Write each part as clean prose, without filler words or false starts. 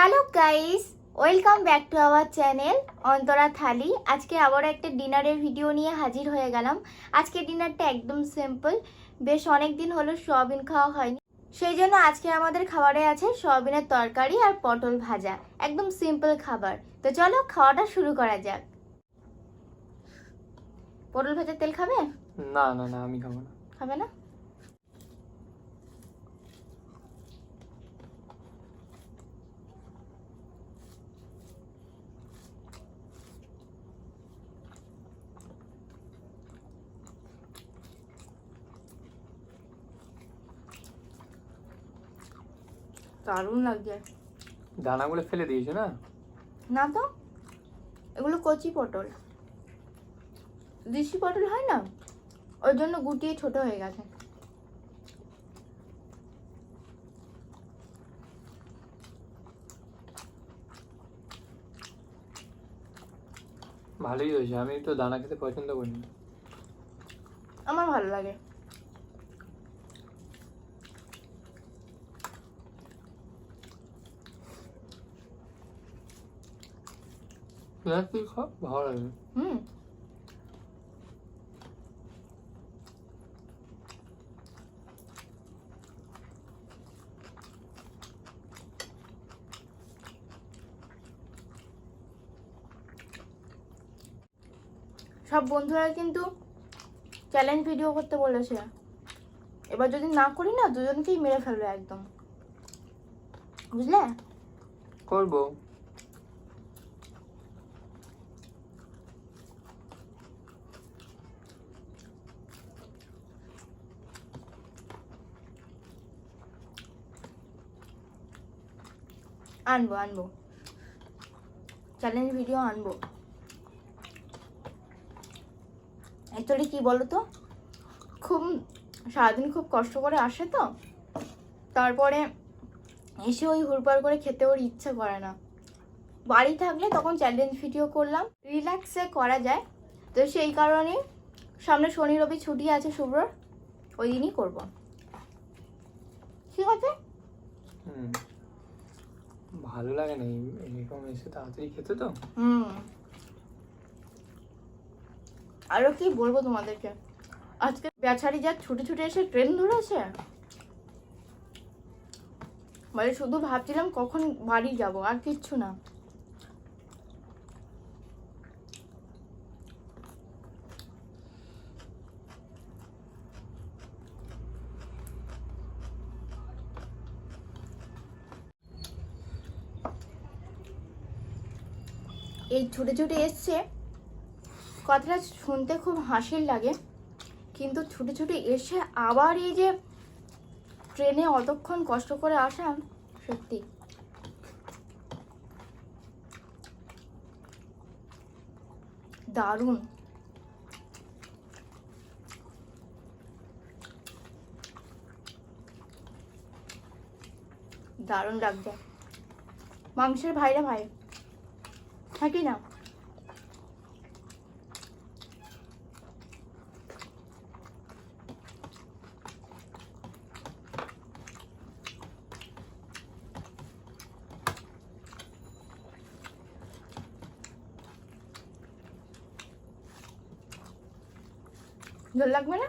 Hello guys, welcome back to our channel Antara Thali. আজকে আবার একটা ডিনারের ভিডিও নিয়ে হাজির হয়ে গেলাম। আজকে ডিনারটা একদম সিম্পল। বেশ অনেক দিন হলো সয়াবিন খাওয়া হয়নি, সেই জন্য আজকে আমাদের খাবারে আছে সয়াবিনের তরকারি আর পটল ভাজা। একদম সিম্পল খাবার। তো চলো খাওয়াটা শুরু করা যাক। পটল ভাজার তেল খাবে? না না না, আমি খাবো না। খাবে না? দারুণ লাগছে। দানাগুলো ফেলে দিয়েছো না? না তো, এগুলো কচি পটল। দেশি পটল হয় না, ওই জন্য গুটিয়ে ছোট হয়ে গেছে। ভালোই হয়েছে, আমি তো দানা খেতে পছন্দ করি না। আমার ভালো লাগে। তুই খাও, ভালো লাগে। হুম, সব বন্ধুরা কিন্তু চ্যালেঞ্জ ভিডিও করতে বলেছে। এবার যদি না করি না, দুজনকেই মেরে ফেলবে একদম, বুঝলে? করবো। আনবো আনবো, চ্যালেঞ্জ ভিডিও আনবো। অ্যাকচুয়ালি কি বলো তো, খুব সারাদিন খুব কষ্ট করে আসে তো, তারপরে এসে ওই হুড়পাড় করে খেতে ওর ইচ্ছে করে না। বাড়ি থাকলে তখন চ্যালেঞ্জ ভিডিও করলাম, রিল্যাক্সে করা যায়। তো সেই কারণে সামনে শনি রবি ছুটি আছে শুভ্রর, ওই দিনই করবো। ঠিক আছে? হুম, ভালো লাগে না এরকম এসে তাড়াতাড়ি খেতে তো। হুম, আরো কি বলবো তোমাদেরকে, আজকে বেচারি যা ছুটে ছুটে এসে ট্রেন ধরেছে, মানে শুধু ভাবছিলাম কখন বাড়ি যাব, আর কিচ্ছু না। এই ছুটে ছুটে এসছে, কথাটা শুনতে খুব হাসির লাগে, কিন্তু ছুটে ছুটে এসে আবার এই যে ট্রেনে অতক্ষণ কষ্ট করে আসা, সত্যি দারুণ। দারুণ লাগছে। মাংসের ভাইরা ভাই, থাকি না? ঝোল লাগবে না?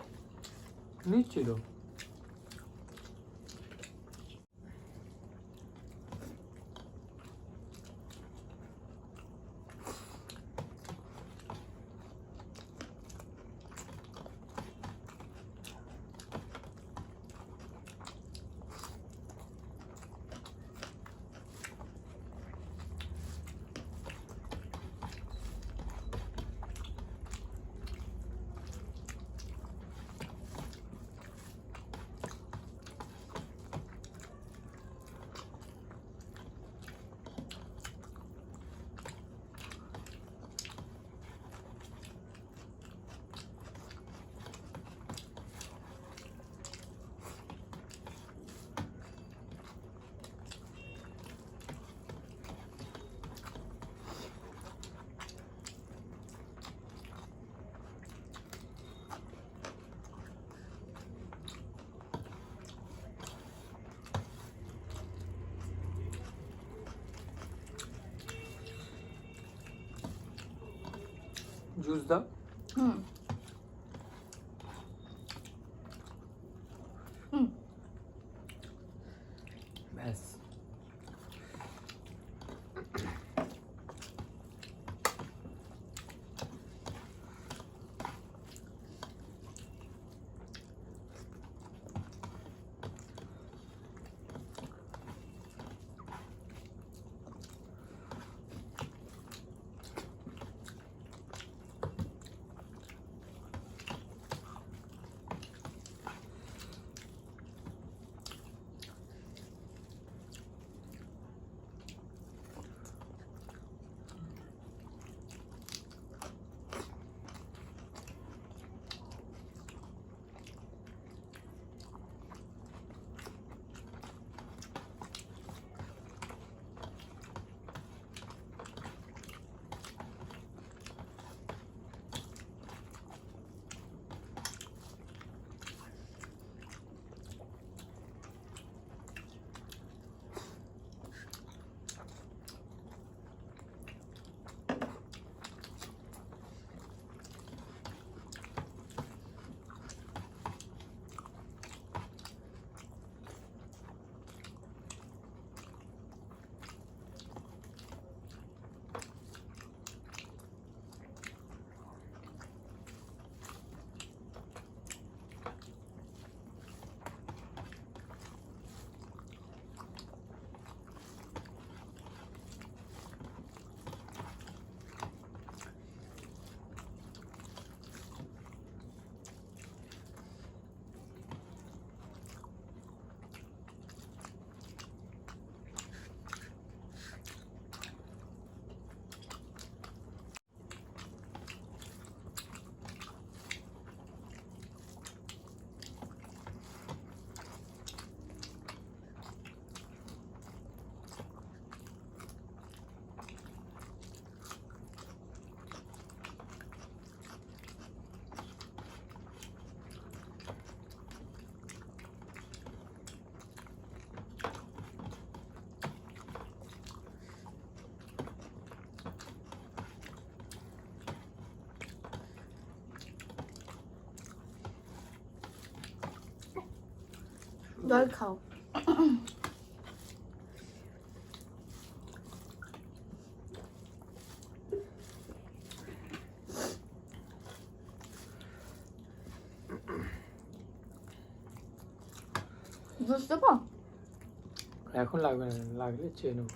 নিচ্ছিল। জুস দাও। হুম হুম ব্যাস। জল খাও। জুস দেবো? এখন লাগবে না, লাগলে চেয়ে নেবো।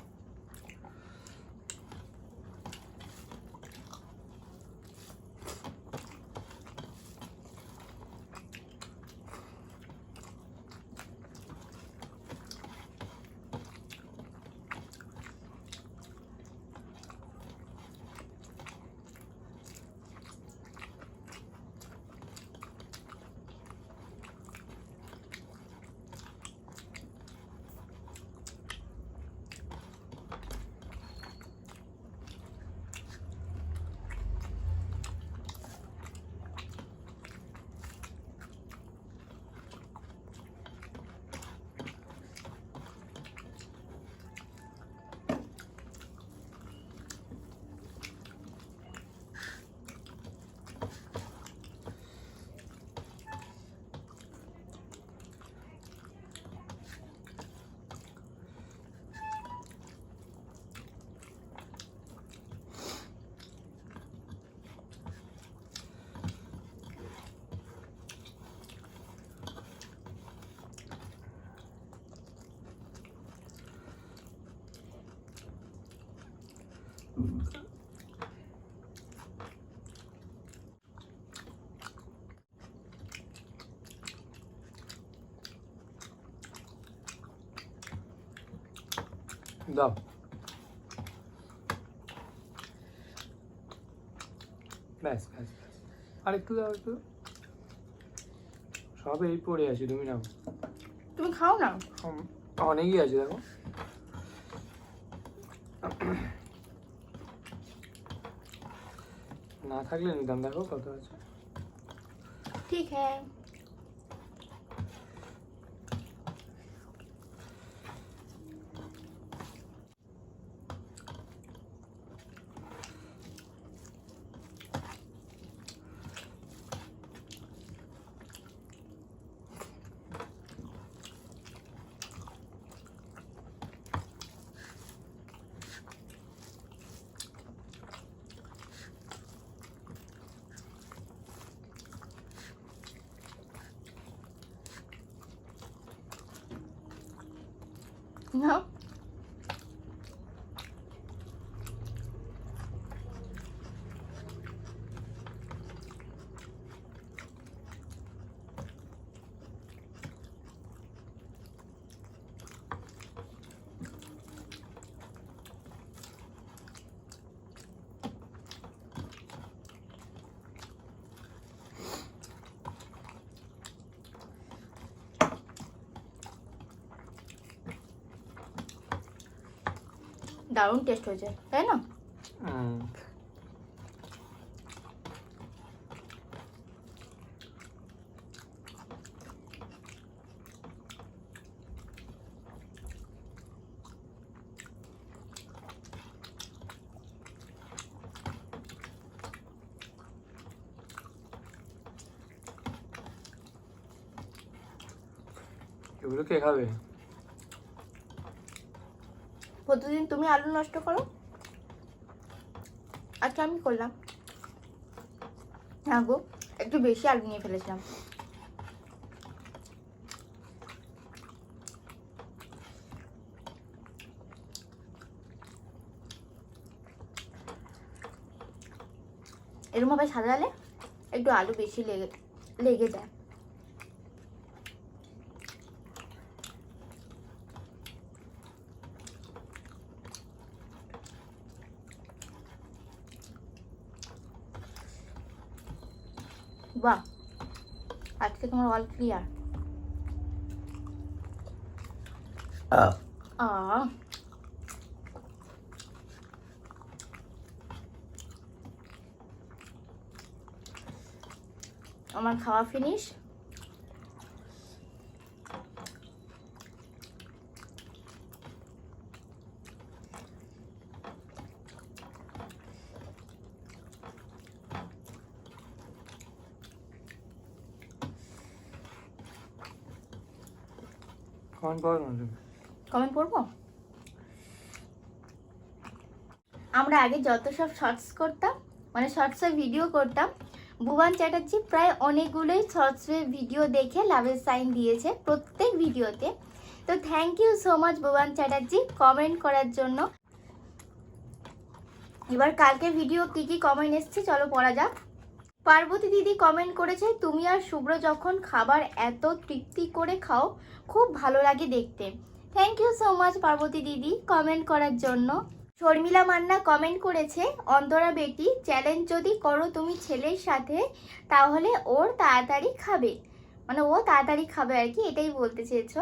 দাও। ব্যাস ব্যাস ব্যাস, আর একটু দাও, একটু। সব এই পড়ে আছে, তুমি নাও। তুমি খাও না। অনেকই আছে দেখো। না থাকলে নিতাম, দেখো কত আছে। ঠিক হ্যাঁ। না দারুণ টেস্ট হয়েছে, তাই না? এগুলো কে খাবে? প্রতিদিন তুমি আলু নষ্ট করো, আজকে আমি করলাম। হ্যাঁ গো, একটু বেশি আলু নিয়ে ফেলেছিলাম। এরকম ভাবে সাজালে একটু আলু বেশি লেগে যায়। বাহ, আজকে তোমার অল ক্লিয়ার। আমার খাওয়া ফিনিশ। কমেন্ট করো না তুমি। কমেন্ট করবো? আমরা আগে যত সব শর্টস করতাম, মানে শর্টসে ভিডিও করতাম, ভুবন চ্যাটার্জি প্রায় অনেকগুলোই শর্টসে ভিডিও দেখে লাভের সাইন দিয়েছে প্রত্যেক ভিডিওতে। তো thank you so much Bhuban Chatterjee comment করার জন্য। এবার কালকে ভিডিও কি কি কমেন্ট এসছে চলো পড়া যাক। পার্বতী দিদি কমেন্ট করেছে, তুমি আর শুভ্র যখন খাবার এত তৃপ্তি করে খাও খুব ভালো লাগে দেখতে। Thank you so much Parvati দিদি কমেন্ট করার জন্য। শর্মিলা মান্না কমেন্ট করেছে, অন্তরা বেটি চ্যালেঞ্জ যদি করো তুমি ছেলের সাথে তাহলে ওর তাড়াতাড়ি খাবে, মানে ও তাড়াতাড়ি খাবে আর কি, এটাই বলতে চেয়েছো।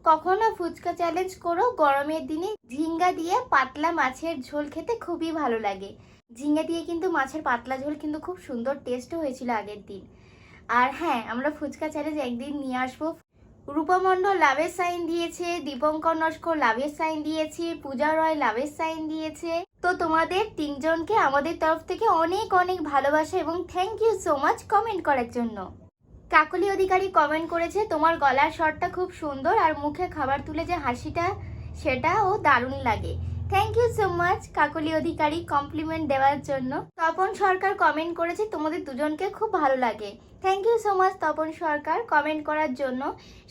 কখনো ফুচকা চ্যালেঞ্জ করো, গরমের দিনে ঝিঙ্গা দিয়ে পাতলা মাছের ঝোল খেতে খুবই ভালো লাগে। ঝিঙ্গা দিয়ে কিন্তু মাছের পাতলা ঝোল কিন্তু খুব সুন্দর টেস্টও হয়েছিল আগের দিন। আর হ্যাঁ, আমরা ফুচকা চ্যালেঞ্জ একদিন নিয়ে আসবো। রূপা মণ্ডল লাভের সাইন দিয়েছে, দীপঙ্কর নস্কর লাভের সাইন দিয়েছে, পূজা রয় লাভের সাইন দিয়েছে। তো তোমাদের তিনজনকে আমাদের তরফ থেকে অনেক অনেক ভালোবাসা এবং thank you so much comment করার জন্য। কাকলি অধিকারী কমেন্ট করেছে, তোমার গলার স্বরটা খুব সুন্দর আর মুখে খাবার তুলে যে হাসিটা সেটাও দারুণ লাগে। Thank you so much Kakoli Adhikari compliment দেওয়ার জন্য। তপন সরকার কমেন্ট করেছে, তোমাদের দুজনকে খুব ভালো লাগে। Thank you so much Tapan Sarkar comment করার জন্য।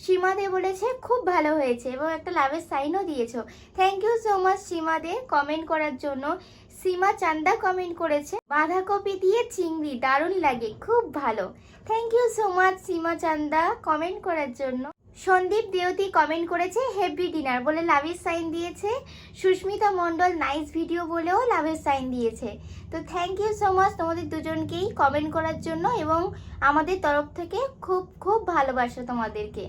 সীমা দে বলেছে খুব ভালো হয়েছে এবং একটা লাভের সাইনও দিয়েছো। Thank you so much Seema De comment করার জন্য। সীমা চান্দা কমেন্ট করেছে, বাঁধাকপি দিয়ে চিংড়ি দারুণ লাগে, খুব ভালো। থ্যাংক ইউ সো মাচ সীমা চান্দা কমেন্ট করার জন্য। সন্দীপ দেওতি কমেন্ট করেছে, হেভি ডিনার বলে লাভের সাইন দিয়েছে। সুস্মিতা মণ্ডল নাইস ভিডিও বলেও লাভের সাইন দিয়েছে। তো থ্যাংক ইউ সো মাচ তোমাদের দুজনকেই কমেন্ট করার জন্য এবং আমাদের তরফ থেকে খুব খুব ভালোবাসা তোমাদেরকে।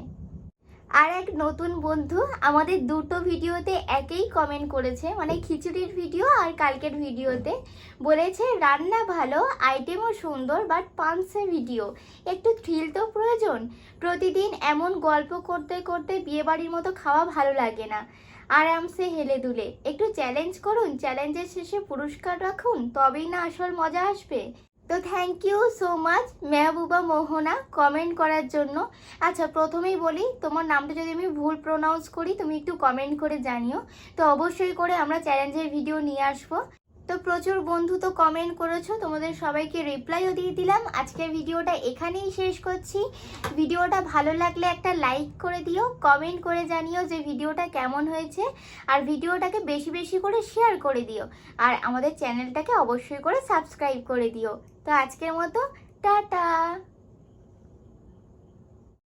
আর এক নতুন বন্ধু আমাদের দুটো ভিডিওতে একই কমেন্ট করেছে, মানে খিচুড়ির ভিডিও আর কালকের ভিডিওতে বলেছে, রান্না ভালো, আইটেমও সুন্দর, বাট পান্সে ভিডিও, একটু থ্রিল তো প্রয়োজন। প্রতিদিন এমন গল্প করতে করতে বিয়েবাড়ির মতো খাওয়া ভালো লাগে না, আরামসে হেলে দুলে। একটু চ্যালেঞ্জ করুন, চ্যালেঞ্জের শেষে পুরস্কার রাখুন, তবেই না আসল মজা আসবে। তো thank you so much Mehbooba Mohona comment করার জন্য। আচ্ছা প্রথমেই বলি, তোমার নামটা যদি আমি ভুল প্রোনাউন্স করি তুমি একটু কমেন্ট করে জানিও। তো অবশ্যই করে আমরা চ্যালেঞ্জের ভিডিও নিয়ে আসবো। তো প্রচুর বন্ধু তো কমেন্ট করেছো, তোমাদের সবাইকে রিপ্লাইও দিয়ে দিলাম। আজকের ভিডিওটা এখানেই শেষ করছি। ভিডিওটা ভালো লাগলে একটা লাইক করে দিও, কমেন্ট করে জানিও যে ভিডিওটা কেমন হয়েছে, আর ভিডিওটাকে বেশি বেশি করে শেয়ার করে দিও, আর আমাদের চ্যানেলটাকে অবশ্যই করে সাবস্ক্রাইব করে দিও। তো আজকের মতো টাটা।